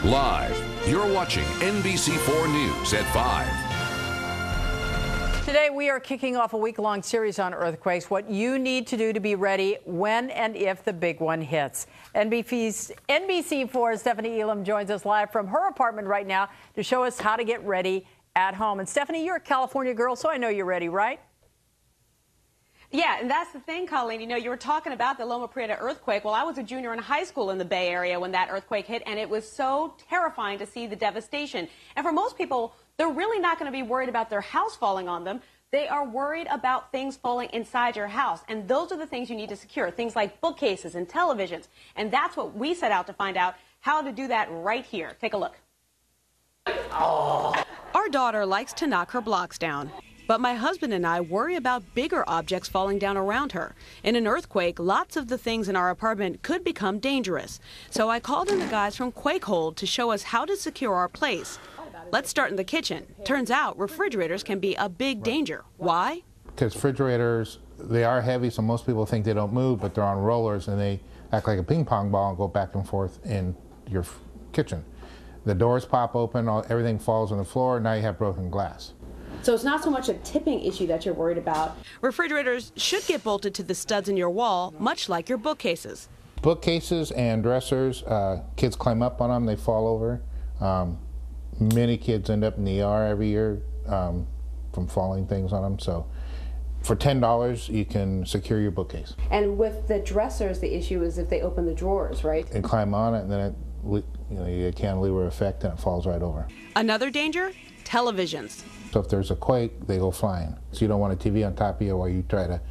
Live, you're watching NBC4 News at 5. Today, we are kicking off a week-long series on earthquakes, what you need to do to be ready when and if the big one hits. NBC4's Stephanie Elam joins us live from her apartment right now to show us how to get ready at home. And Stephanie, you're a California girl, so I know you're ready, right? Yeah, and that's the thing, Colleen. You know, you were talking about the Loma Prieta earthquake. Well, I was a junior in high school in the Bay Area when that earthquake hit, and it was so terrifying to see the devastation. And for most people, they're really not going to be worried about their house falling on them. They are worried about things falling inside your house. And those are the things you need to secure, things like bookcases and televisions. And that's what we set out to find out how to do that right here. Take a look. Oh. Our daughter likes to knock her blocks down. But my husband and I worry about bigger objects falling down around her. In an earthquake, lots of the things in our apartment could become dangerous. So I called in the guys from QuakeHold to show us how to secure our place. Let's start in the kitchen. Turns out refrigerators can be a big danger. Why? Because refrigerators, they are heavy, so most people think they don't move, but they're on rollers and they act like a ping pong ball and go back and forth in your kitchen. The doors pop open, everything falls on the floor, now you have broken glass. So it's not so much a tipping issue that you're worried about. Refrigerators should get bolted to the studs in your wall, much like your bookcases. Bookcases and dressers, kids climb up on them, they fall over. Many kids end up in the ER every year from falling things on them. So for $10, you can secure your bookcase. And with the dressers, the issue is if they open the drawers, right? And climb on it, and then you get a cantilever effect and it falls right over. Another danger? Televisions. So if there's a quake, they go flying. So you don't want a TV on top of you while you try to,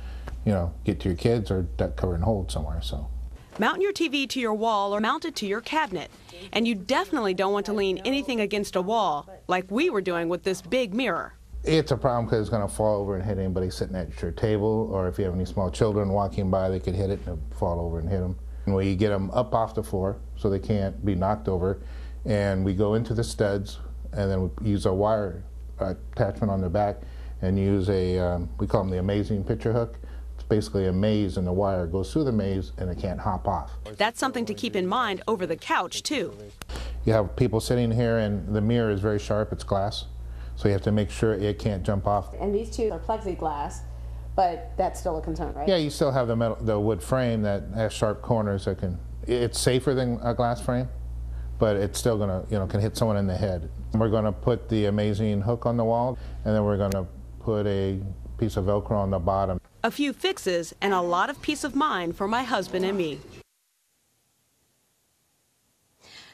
get to your kids or duck, cover, and hold somewhere. So mount your TV to your wall or mount it to your cabinet. And you definitely don't want to lean anything against a wall, like we were doing with this big mirror. It's a problem because it's going to fall over and hit anybody sitting at your table, or if you have any small children walking by, they could hit it and fall over and hit them. And we get them up off the floor so they can't be knocked over, and we go into the studs, and then we use a wire attachment on the back and use we call them the amazing picture hook. It's basically a maze, and the wire goes through the maze and it can't hop off. That's something to keep in mind over the couch too. You have people sitting here and the mirror is very sharp, it's glass, so you have to make sure it can't jump off. And these two are plexiglass, but that's still a concern, right? Yeah, you still have the wood frame that has sharp corners that it's safer than a glass frame, but it's still gonna, can hit someone in the head. We're gonna put the amazing hook on the wall, and then we're gonna put a piece of Velcro on the bottom. A few fixes and a lot of peace of mind for my husband and me.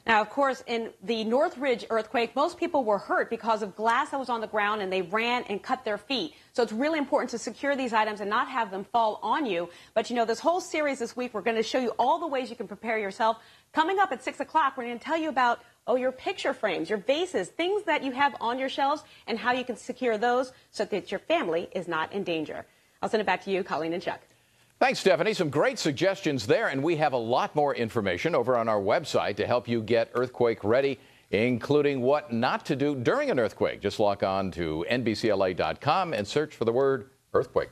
Now, of course, in the Northridge earthquake, most people were hurt because of glass that was on the ground, and they ran and cut their feet. So it's really important to secure these items and not have them fall on you. But, this whole series this week, we're going to show you all the ways you can prepare yourself. Coming up at 6 o'clock, we're going to tell you about, your picture frames, your vases, things that you have on your shelves, and how you can secure those so that your family is not in danger. I'll send it back to you, Colleen and Chuck. Thanks, Stephanie. Some great suggestions there, and we have a lot more information over on our website to help you get earthquake ready, including what not to do during an earthquake. Just log on to NBCLA.com and search for the word earthquake.